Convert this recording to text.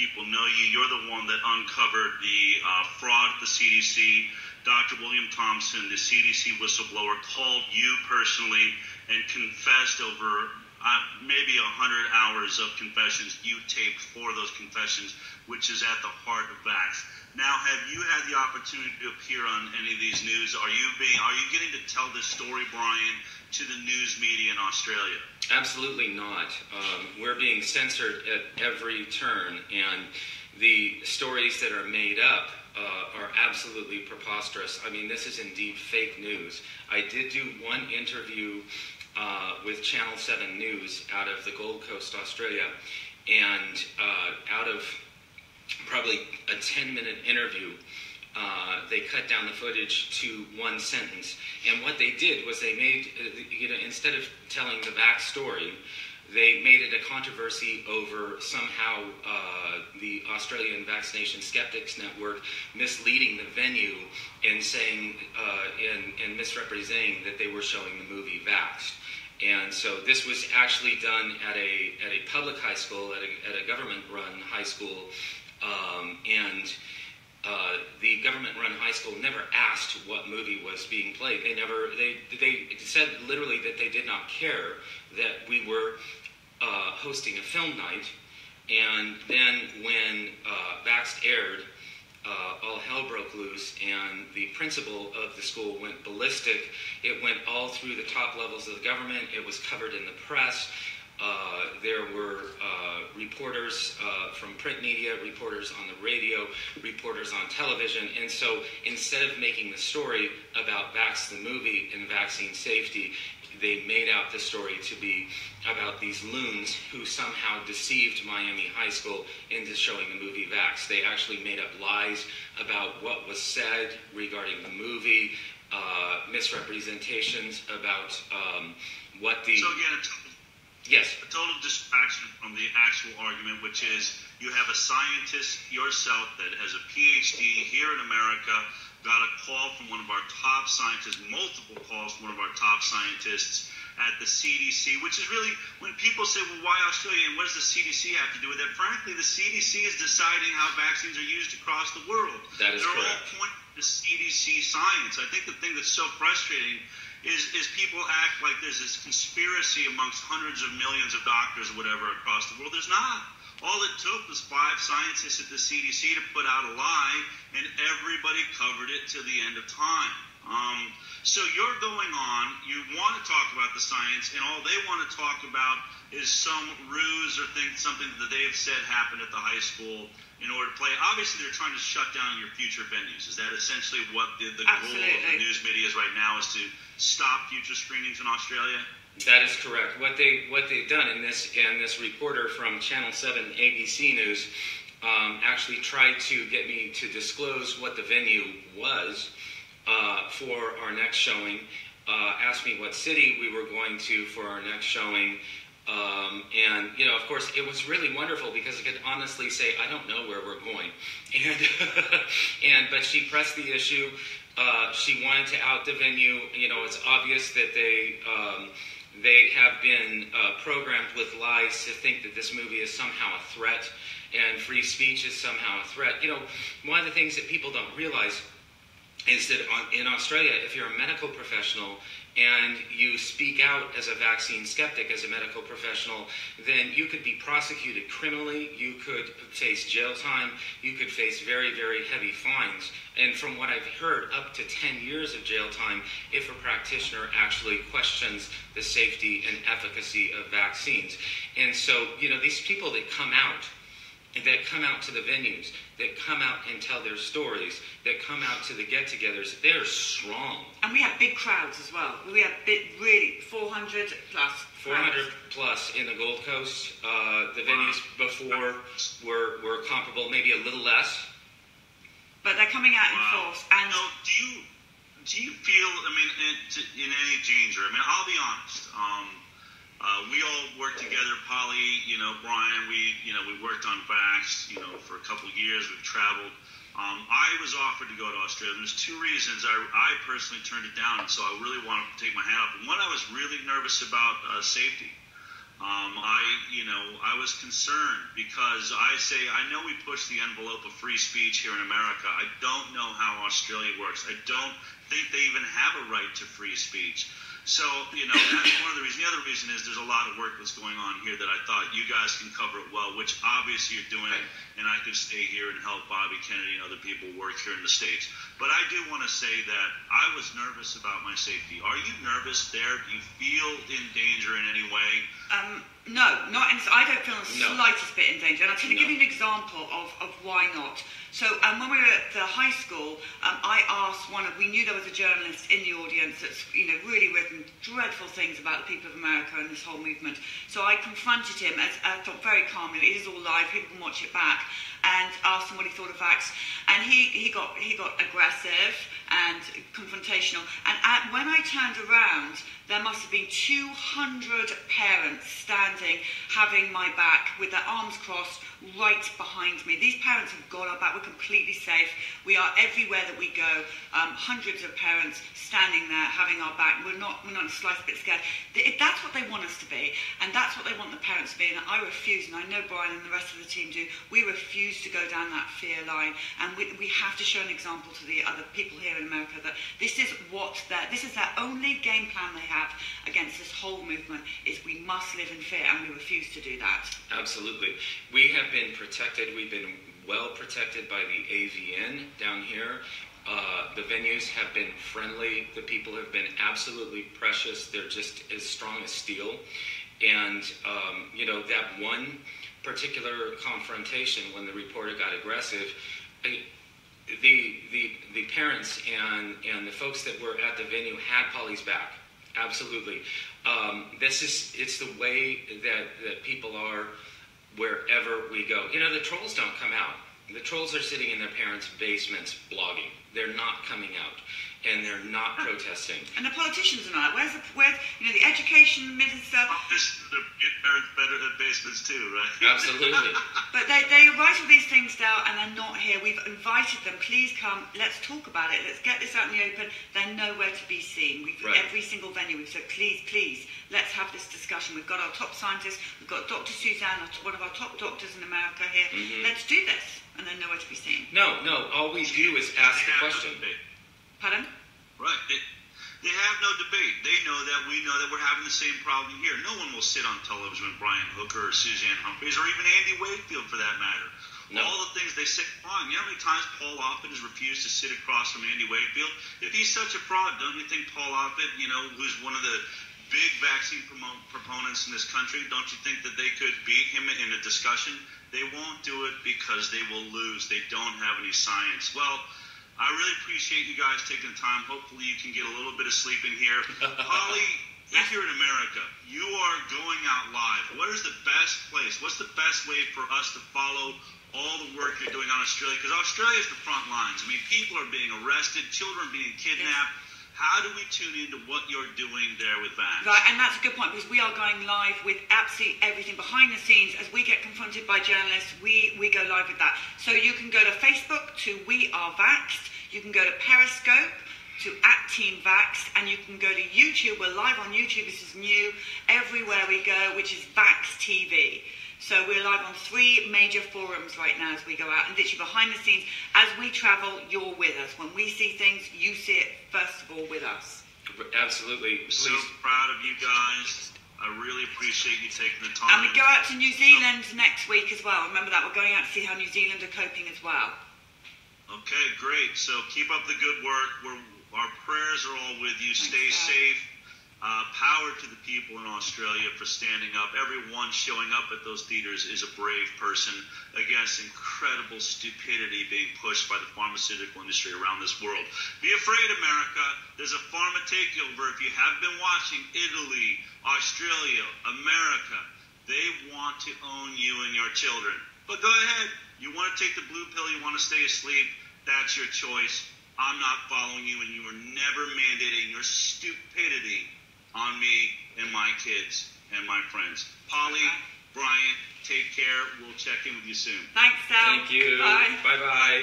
people know you. You're the one that uncovered the fraud at the CDC. Dr. William Thompson, the CDC whistleblower, called you personally and confessed over maybe 100 hours of confessions you taped for those confessions, which is at the heart of Vaxxed. Now, have you had the opportunity to appear on any of these news? Are you getting to tell this story, Brian, to the news media in Australia? Absolutely not. We're being censored at every turn, and the stories that are made up are absolutely preposterous. I mean, this is indeed fake news. I did do one interview with Channel 7 News out of the Gold Coast, Australia, and out of probably a 10-minute interview, they cut down the footage to one sentence. And what they did was they made, instead of telling the backstory, they made it a controversy over somehow the Australian Vaccination Skeptics Network misleading the venue and saying and misrepresenting that they were showing the movie Vaxxed. And so this was actually done at a public high school, at a government-run high school, and the government-run high school never asked what movie was being played. They said literally that they did not care that we were hosting a film night. And then when Vaxxed aired, all hell broke loose, and the principal of the school went ballistic. It went all through the top levels of the government. It was covered in the press. There were reporters from print media, reporters on the radio, reporters on television. And so instead of making the story about Vaxxed the movie and vaccine safety, they made out the story to be about these loons who somehow deceived Miami High School into showing the movie Vaxxed. They actually made up lies about what was said regarding the movie, misrepresentations about what the... So again, yes. A total distraction from the actual argument, which is you have a scientist yourself that has a PhD here in America, got a call from one of our top scientists, multiple calls from one of our top scientists at the CDC, which is really, when people say, well, why Australia and what does the CDC have to do with that? Frankly, the CDC is deciding how vaccines are used across the world. That is They're correct. all pointing to CDC science. I think the thing that's so frustrating is people act like there's this conspiracy amongst hundreds of millions of doctors or whatever across the world. There's not. All it took was 5 scientists at the CDC to put out a lie, and everybody covered it till the end of time. So you're going on, you want to talk about the science, and all they want to talk about is some ruse or something that they've said happened at the high school in order to play. Obviously, they're trying to shut down your future venues. Is that essentially what the goal of the news media is right now, is to stop future screenings in Australia? That is correct. What they've done in this, and this reporter from Channel 7 ABC News actually tried to get me to disclose what the venue was for our next showing, asked me what city we were going to for our next showing, and of course it was really wonderful because I could honestly say I don't know where we're going, and but she pressed the issue. She wanted to out the venue. It's obvious that they have been programmed with lies to think that this movie is somehow a threat and free speech is somehow a threat. One of the things that people don't realize is that in Australia, if you're a medical professional and you speak out as a vaccine skeptic, as a medical professional, then you could be prosecuted criminally, you could face jail time, you could face very, very heavy fines. And from what I've heard, up to 10 years of jail time if a practitioner actually questions the safety and efficacy of vaccines. And so, these people that come out to the venues, that come out and tell their stories, that come out to the get-togethers, they're strong. And we have big crowds as well. We have really 400 plus. 400 plus in the Gold Coast. The venues before were comparable, maybe a little less. But they're coming out in force. And do you feel, in any danger? I'll be honest. We all worked together, Polly, Brian, we worked on Vaxxed, for a couple of years. We've traveled. I was offered to go to Australia. There's 2 reasons I personally turned it down, and so I really wanted to take my hat off. And one, I was really nervous about safety. I was concerned because I know we push the envelope of free speech here in America. I don't know how Australia works. I don't think they even have a right to free speech. So, that's one of the reasons. The other reason is there's a lot of work that's going on here that I thought you guys can cover it well, which obviously you're doing, and I could stay here and help Bobby Kennedy and other people work here in the States. But I do want to say that I was nervous about my safety. Are you nervous there? Do you feel in danger in any way? No, I don't feel the slightest bit in danger. And I'll give you an example of why not. So when we were at the high school, I asked we knew there was a journalist in the audience that's really written dreadful things about the people of America and this whole movement. So I confronted him, as I thought very calmly, it is all live, people can watch it back, and asked him what he thought of Vaxxed. And he got aggressive and confrontational. And when I turned around, there must have been 200 parents standing, having my back, with their arms crossed, right behind me. These parents have got our back. We're completely safe. We are everywhere that we go. Hundreds of parents standing there, having our back. We're not the slightest bit scared. That's what they want us to be, and that's what they want the parents to be. And I refuse, and I know Brian and the rest of the team do. We refuse to go down that fear line, and we have to show an example to the other people here in America that this is their only game plan they have against this whole movement, is we must live in fear, and we refuse to do that. Absolutely. We have been protected. We've been well protected by the AVN down here. The venues have been friendly. The people have been absolutely precious. They're just as strong as steel. And, that one particular confrontation when the reporter got aggressive, the parents and the folks that were at the venue had Polly's back. Absolutely. It's the way that people are wherever we go. The trolls don't come out. The trolls are sitting in their parents' basements blogging. They're not coming out, and they're not protesting. And the politicians are not. Where's the education minister? The parents better at basements too, right? Absolutely. But they write all these things down, and they're not here. We've invited them. Please come. Let's talk about it. Let's get this out in the open. They're nowhere to be seen. Every single venue, we've said, please, let's have this discussion. We've got our top scientists. We've got Dr. Suzanne, one of our top doctors in America here. Mm-hmm. Let's do this. And they're nowhere to be seen. No. All we do is ask the question. Pardon? Right. They have no debate. They know that we know that we're having the same problem here. No one will sit on television with Brian Hooker or Suzanne Humphreys or even Andy Wakefield for that matter. No. All the things they say wrong. You know how many times Paul Offit has refused to sit across from Andy Wakefield? If he's such a fraud, don't you think Paul Offit, who's one of the big vaccine proponents in this country, don't you think that they could beat him in a discussion? They won't do it because they will lose. They don't have any science. Well, I really appreciate you guys taking the time. Hopefully you can get a little bit of sleep in here. Holly, if you're in America, you are going out live. What is the best place? What's the best way for us to follow all the work you're doing on Australia? Because Australia is the front lines. I mean, people are being arrested, children being kidnapped. How do we tune into what you're doing there with Vaxxed? Right, and that's a good point, because we are going live with absolutely everything behind the scenes. As we get confronted by journalists, we go live with that. So you can go to Facebook to We Are Vaxxed. You can go to Periscope to @TeamVaxxed, and you can go to YouTube. We're live on YouTube. This is new. Everywhere we go, which is Vaxxed TV. So we're live on 3 major forums right now as we go out, and literally behind the scenes, as we travel, you're with us. When we see things, you see it first of all with us. Absolutely. I'm so proud of you guys. I really appreciate you taking the time. And we go out to New Zealand next week as well. Remember that, we're going out to see how New Zealand are coping as well. Okay, great. So keep up the good work. Our prayers are all with you. Stay safe. Power to the people in Australia for standing up. Everyone showing up at those theaters is a brave person against incredible stupidity being pushed by the pharmaceutical industry around this world. Be afraid, America. There's a pharma takeover. If you have been watching, Italy, Australia, America, they want to own you and your children. But go ahead. You want to take the blue pill, you want to stay asleep, that's your choice. I'm not following you, and you are never mandating your stupidity on me and my kids and my friends. Polly, Brian, take care. We'll check in with you soon. Thanks, Sal. Thank you. Bye. Bye-bye.